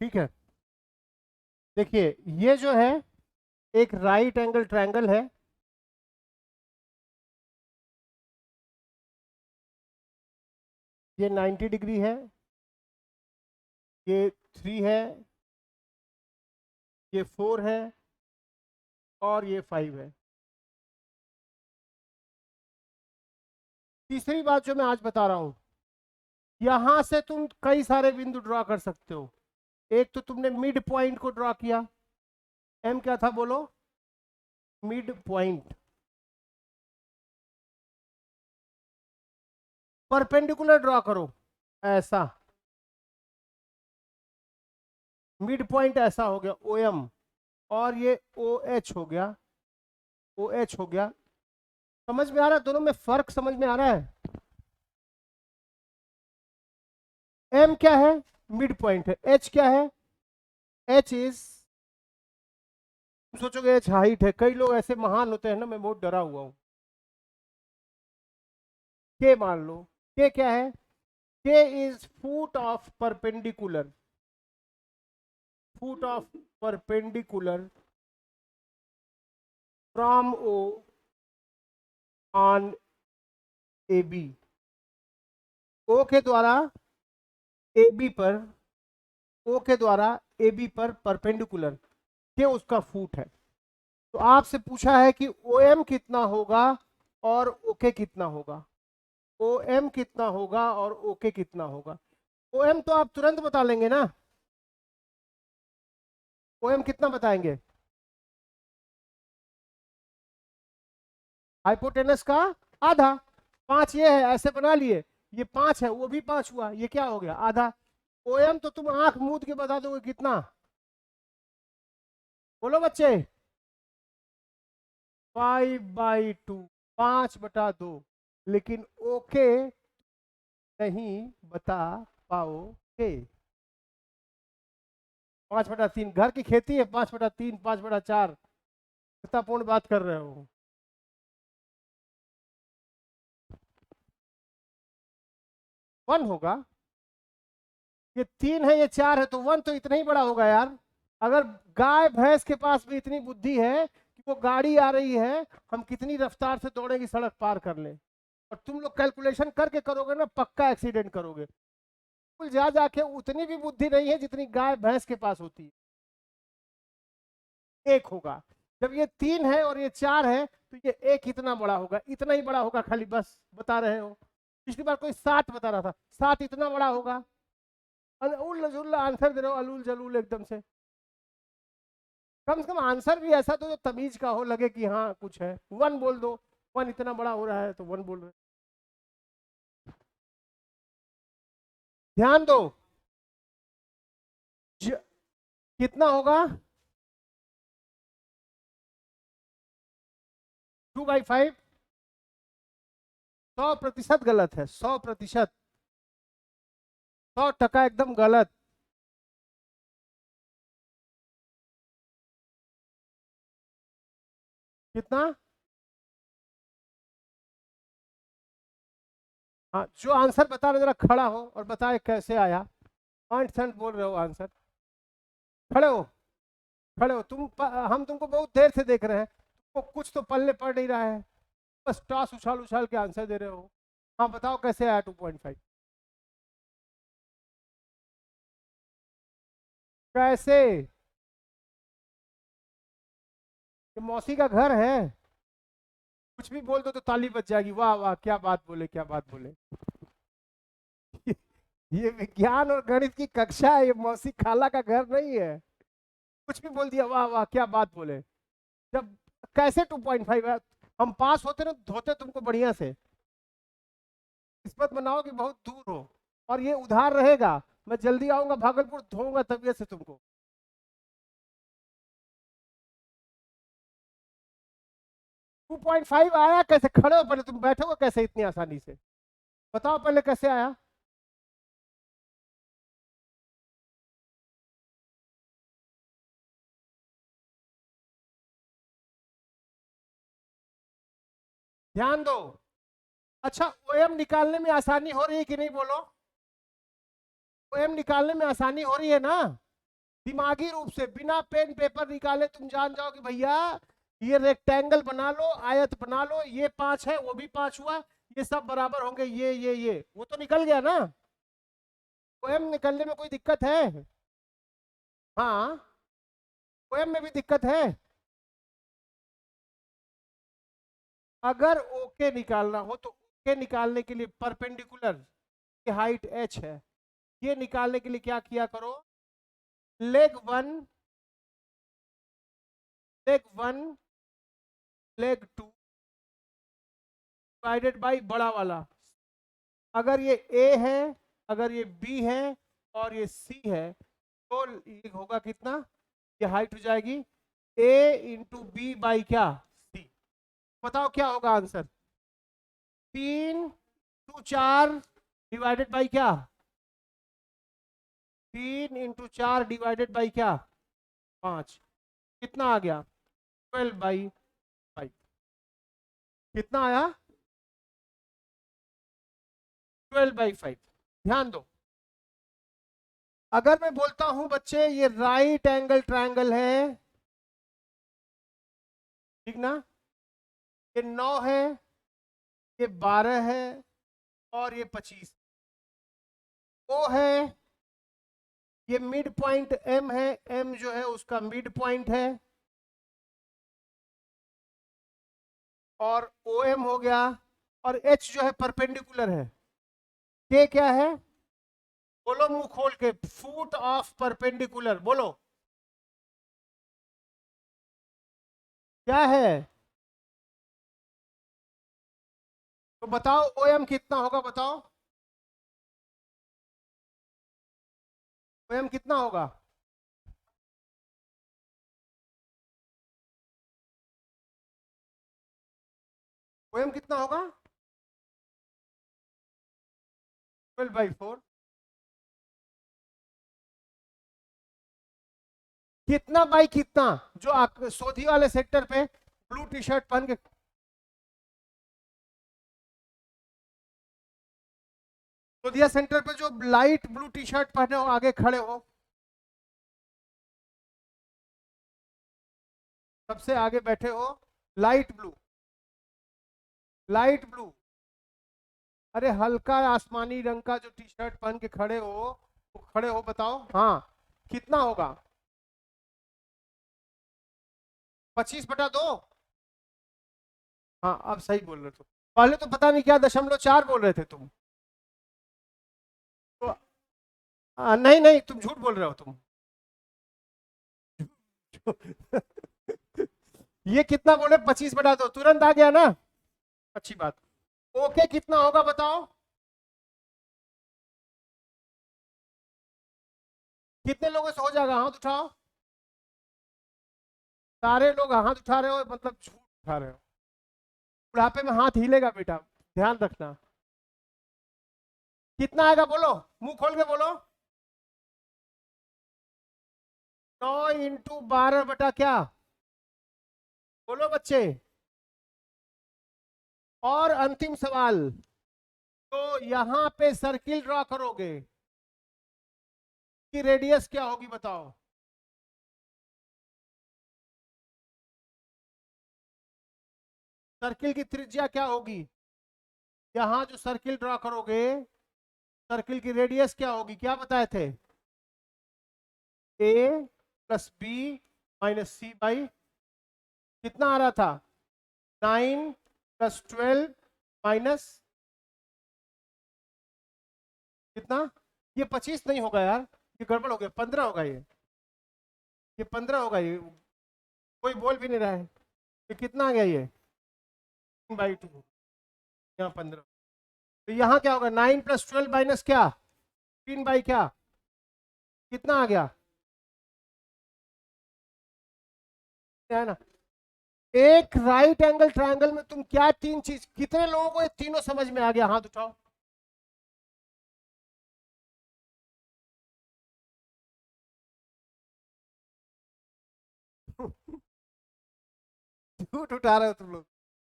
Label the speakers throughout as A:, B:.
A: ठीक है, देखिए ये जो है एक राइट एंगल ट्रायंगल है, ये 90 डिग्री है, ये 3 है, ये 4 है और ये 5 है। तीसरी बात जो मैं आज बता रहा हूं, यहां से तुम कई सारे बिंदु ड्रॉ कर सकते हो। एक तो तुमने मिड पॉइंट को ड्रॉ किया, एम क्या था बोलो, मिड पॉइंट। परपेंडिकुलर ड्रॉ करो, ऐसा मिड पॉइंट ऐसा हो गया ओ एम, और ये ओ एच हो गया, ओ एच हो गया। समझ में आ रहा है, दोनों में फर्क समझ में आ रहा है। एम क्या है, मिड पॉइंट है। एच क्या है, एच इज, तुम सोचोगे एच हाइट है, कई लोग ऐसे महान होते हैं ना, मैं बहुत डरा हुआ हूं। के मान लो, के क्या है, K is foot of perpendicular, foot of perpendicular from O on A B. O के द्वारा ए बी पर, ओ के द्वारा ए बी पर परपेंडिकुलर के उसका फुट है। तो आपसे पूछा है कि ओ एम कितना होगा और ओके कितना होगा, ओ एम कितना होगा और ओके कितना होगा। ओ एम तो आप तुरंत बता लेंगे ना, ओ एम कितना बताएंगे, हाइपोटेनस का आधा। 5 ये है, ऐसे बना लिए, ये 5 है, वो भी 5 हुआ, ये क्या हो गया, आधा। ओ एम तो तुम आंख मूंद के बता दोगे कितना, बोलो बच्चे, 5/2, 5/2। लेकिन ओके नहीं बता पाओगे। 5/3 घर की खेती है, 5/3, 5/4, कितना पूर्ण बात कर रहे हो। 1 होगा, ये 3 है, ये 4 है, तो 1 तो इतना ही बड़ा होगा यार। अगर गाय भैंस के पास भी इतनी बुद्धि है कि वो गाड़ी आ रही है, हम कितनी रफ्तार से दौड़ेंगे सड़क पार कर ले, और तुम लोग कैलकुलेशन करके करोगे ना, पक्का एक्सीडेंट करोगे। कुल जा जाके उतनी भी बुद्धि नहीं है जितनी गाय भैंस के पास होती है। एक होगा, जब ये 3 है और ये 4 है, तो ये एक इतना बड़ा होगा, इतना ही बड़ा होगा, खाली बस बता रहे हो। पिछली बार कोई 7 बता रहा था, 7 इतना बड़ा होगा। उल्ल जुल्ल आंसर दे रहे हो, अलूल जलूल एकदम से। कम से कम आंसर भी ऐसा दो जो तमीज का हो, लगे कि हाँ कुछ है। 1 बोल दो, 1 इतना बड़ा हो रहा है तो 1 बोल रहे। ध्यान दो, ज, कितना होगा, 2/5। 100% गलत है, 100%, 100% एकदम गलत। कितना, हाँ जो आंसर बता रहे जरा खड़ा हो और बताए कैसे आया। 5 बोल रहे हो आंसर, खड़े हो, खड़े हो तुम, हम तुमको बहुत देर से देख रहे हैं, तुमको कुछ तो पल्ले पड़ नहीं रहा है, बस टॉस उछाल उछाल के आंसर दे रहे हो। हाँ बताओ कैसे आया 2.5, कैसे, ये मौसी का घर है, कुछ भी बोल दो तो ताली बज जाएगी, वाह वाह क्या बात बोले, क्या बात बोले। ये विज्ञान और गणित की कक्षा है, ये मौसी खाला का घर नहीं है। कुछ भी बोल दिया, वाह वाह क्या बात बोले। जब कैसे 2.5 है, हम पास होते ना धोते तुमको बढ़िया से। किस्मत बनाओ कि बहुत दूर हो, और ये उधार रहेगा, मैं जल्दी आऊंगा भागलपुर, धोऊंगा तबीयत से तुमको। 2.5 आया कैसे, खड़े हो पहले, तुम बैठे हो कैसे इतनी आसानी से, बताओ पहले कैसे आया। ध्यान दो, अच्छा ओएम निकालने में आसानी हो रही है कि नहीं बोलो, ओएम निकालने में आसानी हो रही है ना। दिमागी रूप से बिना पेन पेपर निकाले तुम जान जाओ कि भैया ये रेक्टेंगल बना लो, आयत बना लो, ये 5 है वो भी 5 हुआ, ये सब बराबर होंगे, ये वो तो निकल गया ना। पोएम निकलने में कोई दिक्कत है? हाँ, पोएम में भी दिक्कत है। अगर ओके निकालना हो तो ओके निकालने के लिए परपेंडिकुलर की हाइट h है, ये निकालने के लिए क्या किया करो, लेग 1 लेग 2 डिवाइडेड बाई बड़ा वाला। अगर ये a है, अगर ये b है और ये c है तो ये होगा कितना, ये हाइट हो जाएगी a इंटू बी बाई क्या, c। बताओ क्या होगा आंसर, 3 टू 4 डिवाइडेड बाई क्या, 3 इंटू 4 डिवाइडेड बाई क्या 5, कितना आ गया 12/5। कितना आया 12/5। ध्यान दो, अगर मैं बोलता हूं बच्चे ये राइट एंगल ट्रायंगल है, ठीक ना, ये 9 है, ये 12 है और ये 25, वो है, ये मिड पॉइंट M है, M जो है उसका मिड पॉइंट है, और OM हो गया, और H जो है परपेंडिकुलर है। K क्या है, बोलो मुंह खोल के, फुट ऑफ परपेंडिकुलर, बोलो क्या है, तो बताओ OM कितना होगा, बताओ OM कितना होगा, OM कितना होगा 12/4। कितना बाई कितना, जो सोधी वाले सेक्टर पे ब्लू टी शर्ट पहन के, सोधिया सेंटर पे जो लाइट ब्लू टी शर्ट पहने हो आगे खड़े हो, सबसे आगे बैठे हो, लाइट ब्लू, लाइट ब्लू, अरे हल्का आसमानी रंग का जो टी शर्ट पहन के खड़े हो, खड़े हो, बताओ हाँ कितना होगा, 25/2। हाँ अब सही बोल रहे हो, पहले तो पता नहीं क्या 0.4 बोल रहे थे तुम, तो नहीं नहीं तुम झूठ बोल रहे हो तुम। ये कितना बोले, 25/2, तुरंत आ गया ना, अच्छी बात। ओके कितना होगा बताओ, कितने लोगों से हो जाएगा, हाथ उठाओ, सारे लोग हाथ उठा रहे हो मतलब झूठ उठा रहे हो, बुढ़ापे में हाथ हिलेगा बेटा, ध्यान रखना। कितना आएगा बोलो, मुंह खोल के बोलो, 9 इंटू 12 बटा क्या, बोलो बच्चे। और अंतिम सवाल, तो यहां पे सर्किल ड्रॉ करोगे, की रेडियस क्या होगी बताओ, सर्किल की त्रिज्या क्या होगी, यहां जो सर्किल ड्रॉ करोगे सर्किल की रेडियस क्या होगी, क्या बताए थे, A plus B minus C by, कितना आ रहा था 9 प्लस 12 माइनस कितना, ये 25 नहीं होगा यार, ये गड़बड़ हो गया, 15 होगा, ये 15 होगा, ये कोई बोल भी नहीं रहा है, ये कितना आ गया, ये 3/2, यहाँ 15, तो यहाँ क्या होगा 9 प्लस 12 माइनस क्या 3 बाई क्या, कितना आ गया, है ना। एक राइट एंगल ट्रायंगल में तुम क्या तीन चीज, कितने लोगों को ये तीनों समझ में आ गया, हाथ उठाओ। झूठ उठा रहे हो तुम लोग,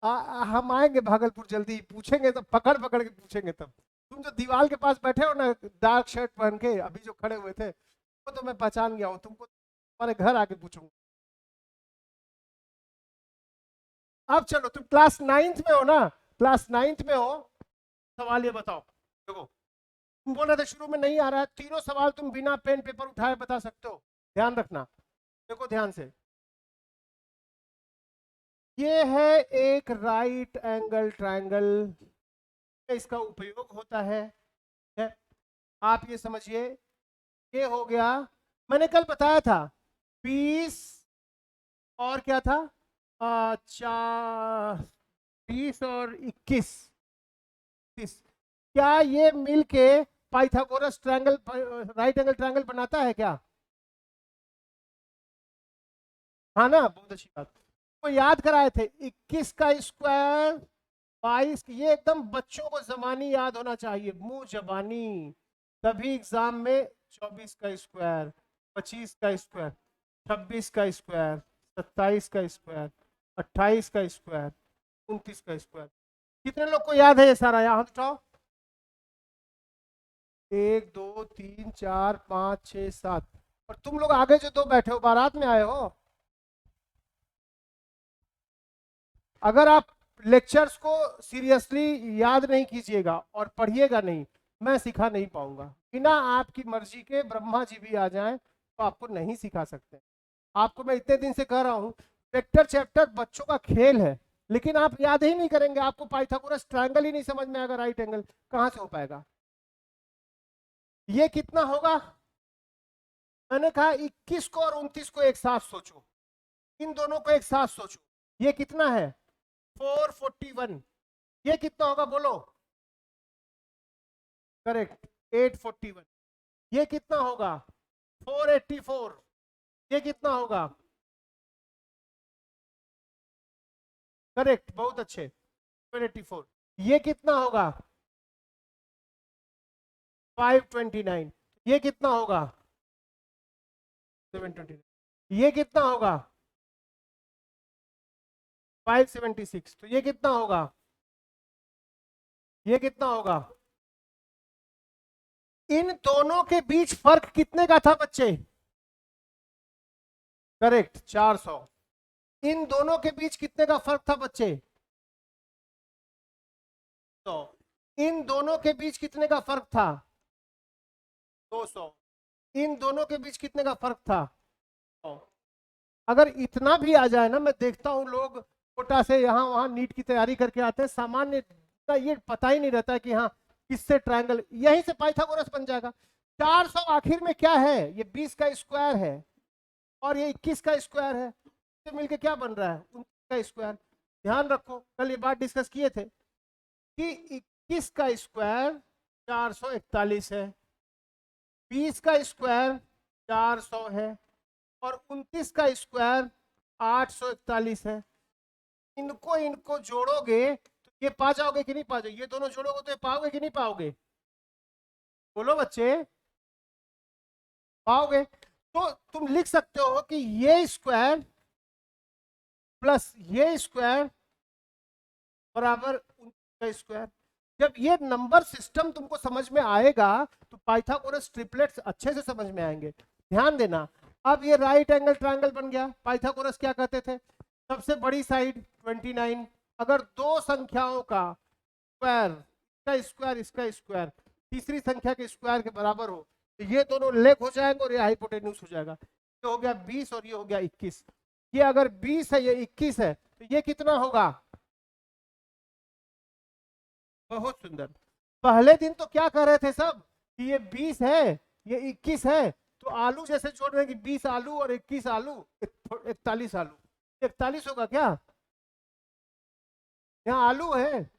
A: हम आएंगे भागलपुर जल्दी, पूछेंगे तब, पकड़ पकड़ के पूछेंगे तब, तुम जो दीवार के पास बैठे हो ना डार्क शर्ट पहन के, अभी जो खड़े हुए थे, तो मैं पहचान गया हूँ, तुमको तुम्हारे घर आके पूछूंगा। अब चलो, तुम क्लास 9th में हो ना, क्लास 9th में हो। सवाल ये बताओ, देखो तुम बोल रहे थे शुरू में नहीं आ रहा है, तीनों सवाल तुम बिना पेन पेपर उठाए बता सकते हो, ध्यान रखना। देखो ध्यान से, ये है एक राइट एंगल ट्रायंगल, इसका उपयोग होता है? आप ये समझिए, ये हो गया, मैंने कल बताया था 20 और क्या था, 20 और 21, क्या ये मिलके Pythagoras triangle, right angle triangle बनाता है क्या? हाँ ना, बहुत अच्छी बात। वो याद कराए थे 21 का स्क्वायर 22, ये एकदम बच्चों को जबानी याद होना चाहिए, मुंह जबानी। तभी एग्जाम में 24 का स्क्वायर, 25 का स्क्वायर, 26 का स्क्वायर, 27 का स्क्वायर, 28 का स्क्वायर, 29 का स्क्वायर। कितने लोग को याद है ये सारा? यहाँ उठाओ, 1 2 3 4 5 6 7। और तुम लोग आगे जो दो बैठे हो, बारात में आए हो। अगर आप लेक्चर्स को सीरियसली याद नहीं कीजिएगा और पढ़िएगा नहीं, मैं सिखा नहीं पाऊंगा। बिना आपकी मर्जी के ब्रह्मा जी भी आ जाएं तो आपको नहीं सिखा सकते। आपको मैं इतने दिन से कह रहा हूं, वेक्टर चैप्टर बच्चों का खेल है, लेकिन आप याद ही नहीं करेंगे, आपको पाइथागोरस ट्रायंगल ही नहीं समझ में आएगा, राइट एंगल कहां से हो पाएगा? ये कितना होगा? मैंने कहा 21 को और 29 को एक साथ सोचो, इन दोनों को एक साथ सोचो, ये कितना है? 441। ये कितना होगा बोलो? करेक्ट, 841। ये कितना होगा? 484। ये कितना होगा? करेक्ट, बहुत अच्छे, 484। ये कितना होगा? 529। ये कितना होगा? 729। ये कितना होगा? 576। तो ये कितना होगा? ये कितना होगा? इन दोनों के बीच फर्क कितने का था बच्चे? करेक्ट, 400। इन दोनों के बीच कितने का फर्क था बच्चे? तो इन दोनों के बीच कितने का फर्क था? 200। इन दोनों के बीच कितने का फर्क था? 100। अगर इतना भी आ जाए ना, मैं देखता हूं लोग कोटा से यहाँ वहां नीट की तैयारी करके आते हैं, सामान्य का ये पता ही नहीं रहता कि हाँ किससे ट्रायंगल, यहीं से पाइथागोरस बन जाएगा। 400 आखिर में क्या है? ये 20 का स्क्वायर है और ये 21 का स्क्वायर है, तो मिलके क्या बन रहा है? 29 का स्क्वायर। ध्यान रखो, कल ये बात डिस्कस किए थे कि 21 का स्क्वायर 441 है, 20 का स्क्वायर 400 है और 29 का स्क्वायर 841 है। इनको इनको जोड़ोगे तो ये पा जाओगे कि नहीं पा जाओगे? ये दोनों जोड़ोगे तो ये पाओगे कि नहीं पाओगे? बोलो बच्चे, पाओगे। तो तुम लिख सकते हो कि ये स्क्वायर प्लस ये स्क्वायर बराबर 29 का स्क्वायर। जब ये नंबर सिस्टम तुमको समझ में आएगा तो पाइथागोरस ट्रिपलेट्स अच्छे से समझ में आएंगे। ध्यान देना, अब ये राइट एंगल ट्रायंगल बन गया। पाइथागोरस क्या कहते थे? सबसे बड़ी साइड 29, अगर दो संख्याओं का स्क्वायर, इसका स्क्वायर इसका स्क्वायर तीसरी संख्या के स्क्वायर के बराबर हो तो ये दोनों लेग हो जाएंगे और ये हाइपोटेन्यूज हो जाएगा। ये हो गया 20 और ये हो गया 21। ये अगर 20 है, ये 21 है, तो ये कितना होगा? बहुत सुंदर। पहले दिन तो क्या कर रहे थे सब कि ये 20 है ये 21 है, तो आलू जैसे जोड़ रहे हैं कि 20 आलू और 21 आलू, 41 आलू। 41 होगा क्या? यहाँ आलू है,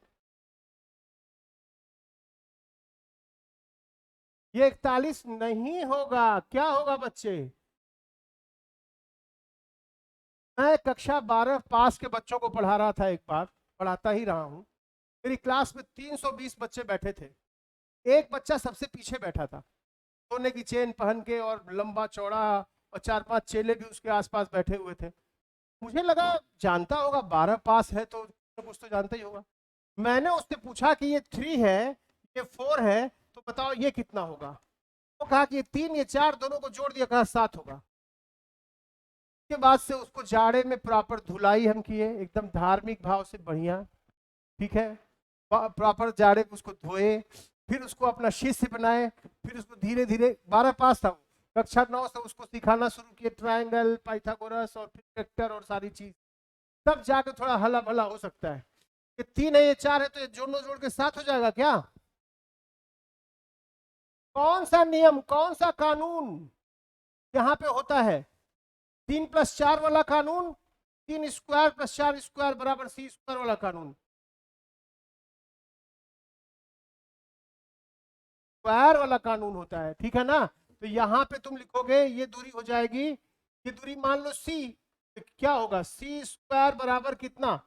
A: ये 41 नहीं होगा। क्या होगा बच्चे? मैं कक्षा 12 पास के बच्चों को पढ़ा रहा था, एक बार पढ़ाता ही रहा हूँ। मेरी क्लास में 320 बच्चे बैठे थे, एक बच्चा सबसे पीछे बैठा था, सोने की चेन पहन के और लंबा चौड़ा, और 4-5 चेले भी उसके आसपास बैठे हुए थे। मुझे लगा जानता होगा, 12 पास है तो कुछ तो जानता ही होगा। मैंने उससे पूछा कि ये 3 है, ये 4 है, तो बताओ ये कितना होगा? वो कहा कि ये 3 ये 4 दोनों को जोड़ दिया, कहा 7 होगा। के बाद से उसको जाड़े में प्रॉपर धुलाई हम किए, एकदम धार्मिक भाव से बढ़िया, ठीक है। प्रॉपर जाड़े में उसको धोए, फिर उसको अपना शिष्य बनाए, फिर उसको धीरे धीरे 12 पास था वो, कक्षा 9 से उसको सिखाना शुरू किए, ट्रायंगल, पाइथागोरस और फिर वेक्टर और सारी चीज, तब जाके थोड़ा हला भला हो सकता है। ये 3 है ये 4 है, तो ये जोड़ो जोड़ के 7 हो जाएगा क्या? कौन सा नियम, कौन सा कानून यहाँ पे होता है? 3+4 वाला कानून, 3 स्क्वायर प्लस 4 स्क्वायर बराबर सी स्क्वायर वाला कानून, स्क्वायर वाला कानून होता है, ठीक है ना। तो यहाँ पे तुम लिखोगे ये दूरी हो जाएगी, ये दूरी मान लो सी, तो क्या होगा, सी स्क्वायर बराबर कितना,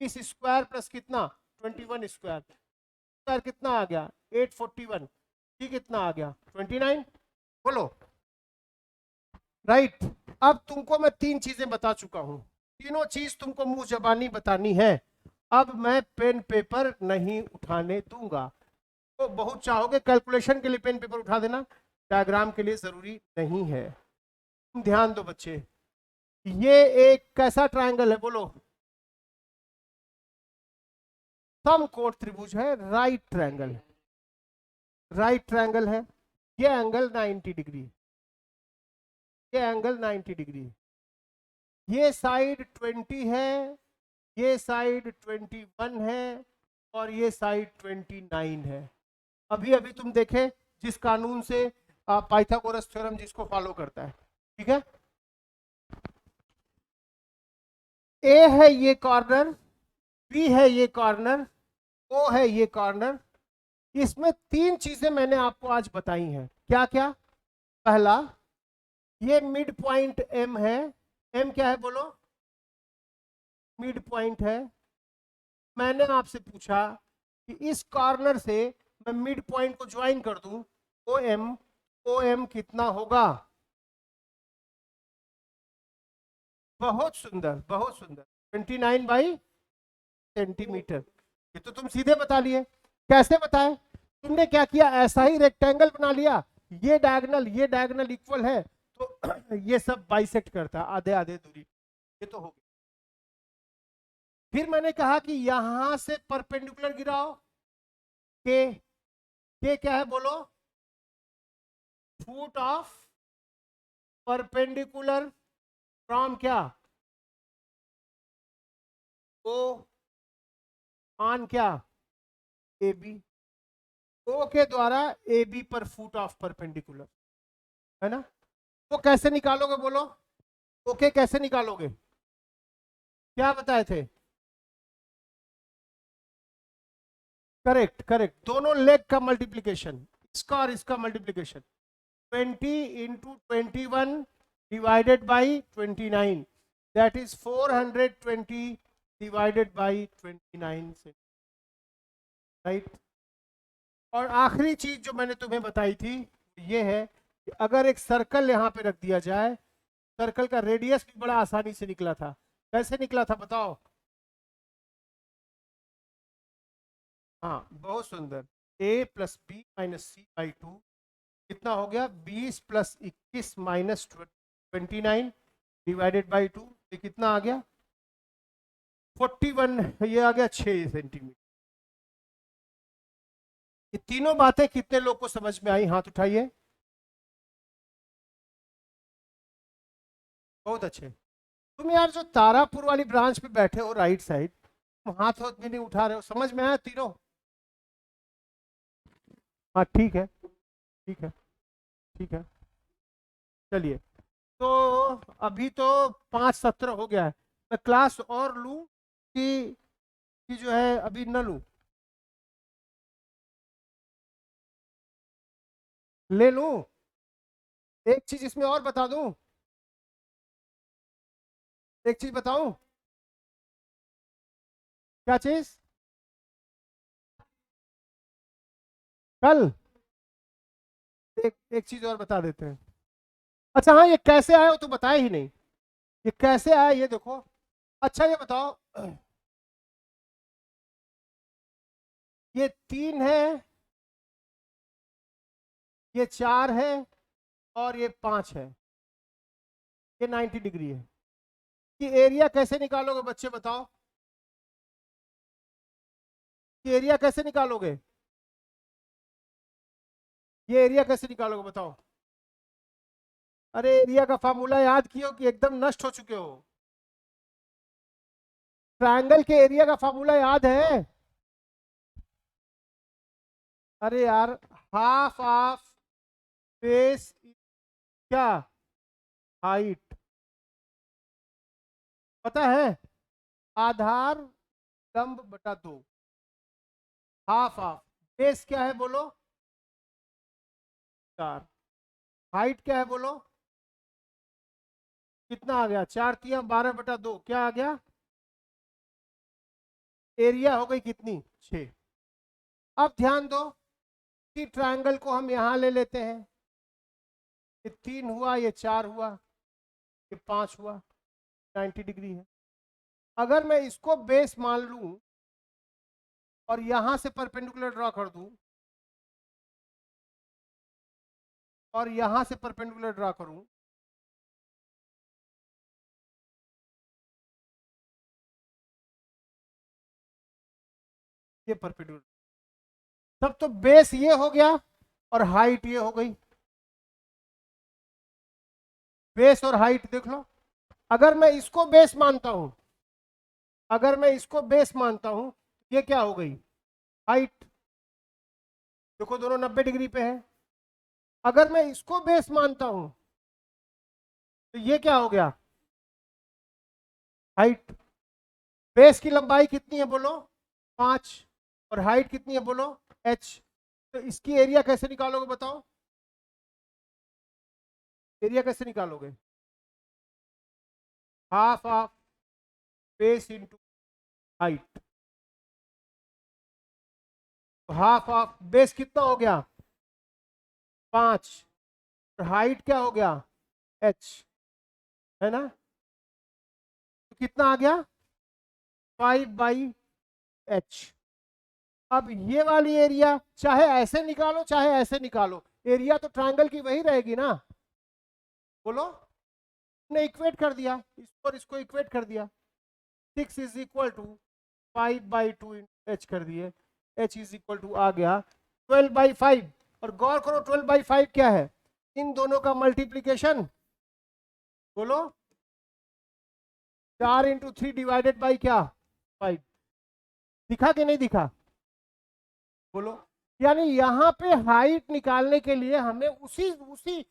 A: इस स्क्वायर प्लस कितना 21 स्क्वायर, स्क्वायर कितना आ गया 841, सी कितना आ गया 29, बोलो राइट। अब तुमको मैं 3 चीजें बता चुका हूं, तीनों चीज तुमको मुंह जबानी बतानी है। अब मैं पेन पेपर नहीं उठाने दूंगा, तो बहुत चाहोगे कैलकुलेशन के लिए पेन पेपर उठा देना, डायग्राम के लिए जरूरी नहीं है। तुम ध्यान दो बच्चे, ये एक कैसा ट्रायंगल है बोलो, समकोण त्रिभुज है, राइट ट्रायंगल, राइट ट्रायंगल है। ये एंगल 90 डिग्री, ये एंगल 90 डिग्री, ये साइड 20 है, ये साइड 21 है, और ये साइड 29 है। अभी अभी तुम देखे जिस कानून से पाइथागोरस थ्योरम जिसको फॉलो करता है, ठीक है। ए है ये कॉर्नर, बी है ये कॉर्नर, ओ है ये कॉर्नर। इसमें 3 चीजें मैंने आपको आज बताई हैं, क्या क्या? पहला, ये मिड पॉइंट एम है, एम क्या है बोलो, मिड पॉइंट है। मैंने आपसे पूछा कि इस कॉर्नर से मैं मिड पॉइंट को ज्वाइन कर दूं, ओ एम कितना होगा? बहुत सुंदर, बहुत सुंदर, 29 बाई सेंटीमीटर। ये तो तुम सीधे बता लिए। कैसे बताए? तुमने क्या किया, ऐसा ही रेक्टेंगल बना लिया, ये डायगोनल इक्वल है, तो ये सब बाइसेक्ट करता है आधे आधे दूरी, ये तो हो गया। फिर मैंने कहा कि यहां से परपेंडिकुलर गिराओ, के क्या है बोलो, फुट ऑफ परपेंडिकुलर फ्रॉम क्या, ओ ऑन क्या, ए बी, ओ के द्वारा ए बी पर फुट ऑफ परपेंडिकुलर, है ना। वो कैसे निकालोगे बोलो, ओके कैसे निकालोगे, क्या बताए थे? करेक्ट करेक्ट, दोनों लेग का मल्टीप्लीकेशन, इसका और इसका multiplication, 20 × 21 divided by 29, that is 420 divided by 29 से, राइट। और आखिरी चीज जो मैंने तुम्हें बताई थी ये है कि अगर एक सर्कल यहां पे रख दिया जाए, सर्कल का रेडियस भी बड़ा आसानी से निकला था। कैसे निकला था बताओ? हाँ बहुत सुंदर, a plus B minus C by 2 कितना हो गया, 20 + 21 - 29 डिवाइडेड बाई 2, ये कितना आ गया 41, ये आ गया 6 सेंटीमीटर। ये तीनों बातें कितने लोग को समझ में आई, हाथ उठाइए। बहुत अच्छे। तुम यार जो तारापुर वाली ब्रांच पे बैठे हो राइट साइड, तुम हाथ हाथ भी नहीं उठा रहे हो, समझ में आया तीनों? हाँ ठीक है, ठीक है, ठीक है, चलिए। तो अभी तो 5:17 हो गया है, मैं क्लास और लूं कि जो है अभी न लूं? ले लूं? एक चीज इसमें और बता दूं, एक चीज बताऊं, क्या चीज? कल एक चीज और बता देते हैं। अच्छा हाँ, ये कैसे आया वो तो बताया ही नहीं, ये कैसे आया ये देखो। अच्छा ये बताओ, ये 3 है, ये 4 है और ये 5 है, ये 90 डिग्री है। कि एरिया कैसे निकालोगे बच्चे बताओ, कि एरिया कैसे निकालोगे, ये एरिया कैसे निकालोगे बताओ। अरे एरिया का फॉर्मूला याद कियो कि एकदम नष्ट हो चुके हो। ट्रायंगल के एरिया का फॉर्मूला याद है? अरे यार, हाफ ऑफ बेस क्या, हाइट, पता है? आधार लंब बटा 2, हाफ ऑफ बेस क्या है बोलो, 4, हाइट क्या है बोलो, कितना आ गया, 4×3 12/2, क्या आ गया, एरिया हो गई कितनी, 6। अब ध्यान दो कि ट्रायंगल को हम यहां ले लेते हैं, ये 3 हुआ, ये 4 हुआ, ये 5 हुआ, 90 डिग्री है। अगर मैं इसको बेस मान लूं और यहां से परपेंडिकुलर ड्रॉ कर दूं और यहां से परपेंडिकुलर ड्रॉ करूं, ये परपेंडिकुलर, तब तो बेस ये हो गया और हाइट ये हो गई। बेस और हाइट देख लो। अगर मैं इसको बेस मानता हूं, अगर मैं इसको बेस मानता हूं, ये क्या हो गई, हाइट। देखो दोनों 90 डिग्री पे है। अगर मैं इसको बेस मानता हूं तो ये क्या हो गया, हाइट। बेस की लंबाई कितनी है बोलो, 5, और हाइट कितनी है बोलो, h। तो इसकी एरिया कैसे निकालोगे बताओ, एरिया कैसे निकालोगे, half of base into height. Half of base कितना हो गया, 5, और हाइट क्या हो गया, h, है ना। तो कितना आ गया, 5/h। अब ये वाली एरिया चाहे ऐसे निकालो चाहे ऐसे निकालो, एरिया तो ट्रायंगल की वही रहेगी ना, बोलो। ने इक्वेट कर दिया, इसको और इसको इक्वेट कर दिया, 6 इज इक्वल टू 5/2 h कर दिए, h इज इक्वल टू आ गया 12/5। और गौर करो 12/5 क्या है, इन दोनों का मल्टीप्लीकेशन, बोलो, 4×3 डिवाइडेड बाई क्या, 5। दिखा कि नहीं दिखा, बोलो। यानी यहाँ पे हाइट निकालने के लिए हमें उसी उसी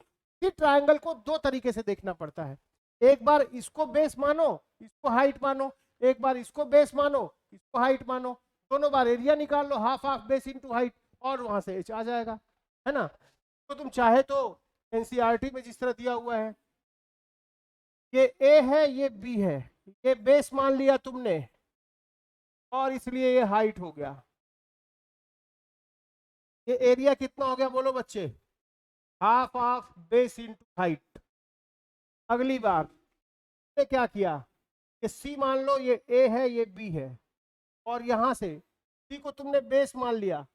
A: ट्रायंगल को दो तरीके से देखना पड़ता है। एक बार इसको बेस मानो, इसको हाइट मानो, एक बार इसको बेस मानो, इसको हाइट मानो, दोनों बार एरिया निकाल लो, half of base into height, और वहां से h आ जाएगा, है ना। तो तुम चाहे तो एनसीईआरटी में जिस तरह दिया हुआ है, ये a है ये b है, ये बेस मान लिया तुमने और इसलिए ये हाइट हो गया। ये एरिया कितना हो गया बोलो बच्चे, half of base into height. अगली बार ने क्या किया, ये सी मान लो, ये ए है ये बी है, और यहां से सी को तुमने बेस मान लिया,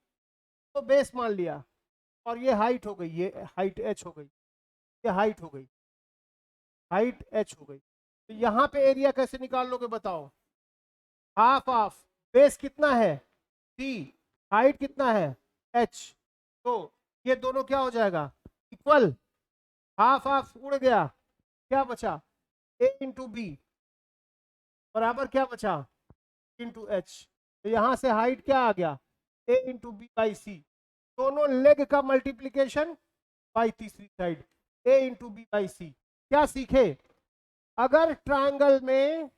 A: तो बेस मान लिया, और ये हाइट हो गई, ये हाइट एच हो गई, ये हाइट हो गई, हाइट एच हो गई। तो यहाँ पे एरिया कैसे निकाल लोगे बताओ, हाफ ऑफ बेस कितना है सी, हाइट कितना है एच, तो ये दोनों क्या हो जाएगा, इक्वल, हाफ ऑफ उड़ गया, क्या बचा, ए इंटू बी बराबर क्या बचा, इंटू एच। तो यहां से हाइट क्या आ गया, A into B by C, दोनों लेग का मल्टीप्लीकेशन बाई तीसरी side, A into B by C. क्या सीखे, अगर ट्रायंगल में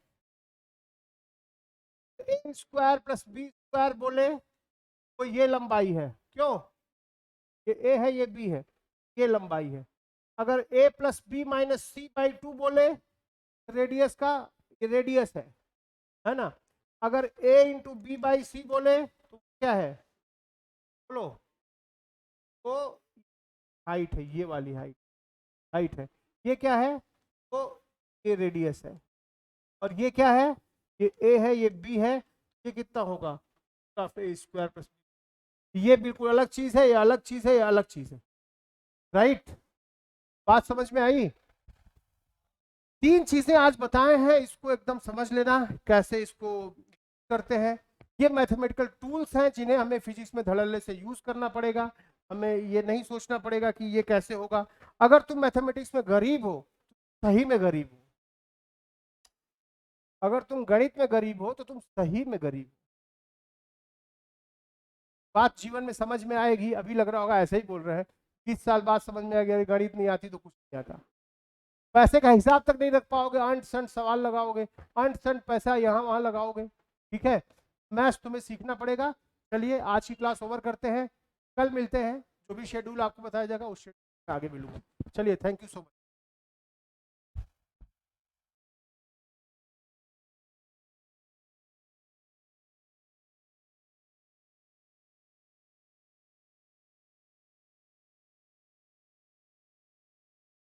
A: A square plus B square बोले तो ये लंबाई है, क्यों, ये ए है ये बी है, ये लंबाई है। अगर A plus B minus C by 2 बोले, रेडियस का, ये रेडियस है ना। अगर a इंटू बी बाई सी बोले तो क्या है बोलो, तो हाइट है, ये वाली हाइट, हाइट है। ये क्या है, तो ये रेडियस है, और ये क्या है, ये a है ये b है, ये कितना होगा, स्क्वायर प्लस, ये बिल्कुल अलग चीज है, ये अलग चीज है, ये अलग चीज है। राइट, बात समझ में आई? 3 चीजें आज बताए हैं, इसको एकदम समझ लेना कैसे इसको करते हैं। ये मैथमेटिकल टूल्स हैं जिन्हें हमें फिजिक्स में धड़ल्ले से यूज करना पड़ेगा। हमें ये नहीं सोचना पड़ेगा कि ये कैसे होगा। अगर तुम मैथमेटिक्स में गरीब हो, सही में गरीब हो, अगर तुम गणित में गरीब हो तो तुम सही में गरीब हो। बात जीवन में समझ में आएगी। अभी लग रहा होगा ऐसे ही बोल रहे हैं, 20 साल बाद समझ में आ गया गणित नहीं आती तो कुछ नहीं आता। पैसे का हिसाब तक नहीं रख पाओगे, अंट संट सवाल लगाओगे, अंट संट पैसा यहाँ वहां लगाओगे। ठीक है, मैथ्स तुम्हें सीखना पड़ेगा। चलिए आज की क्लास ओवर करते हैं, कल मिलते हैं। जो भी शेड्यूल आपको बताया जाएगा उस शेड्यूल में आगे मिलूंगा। चलिए, थैंक यू सो मच।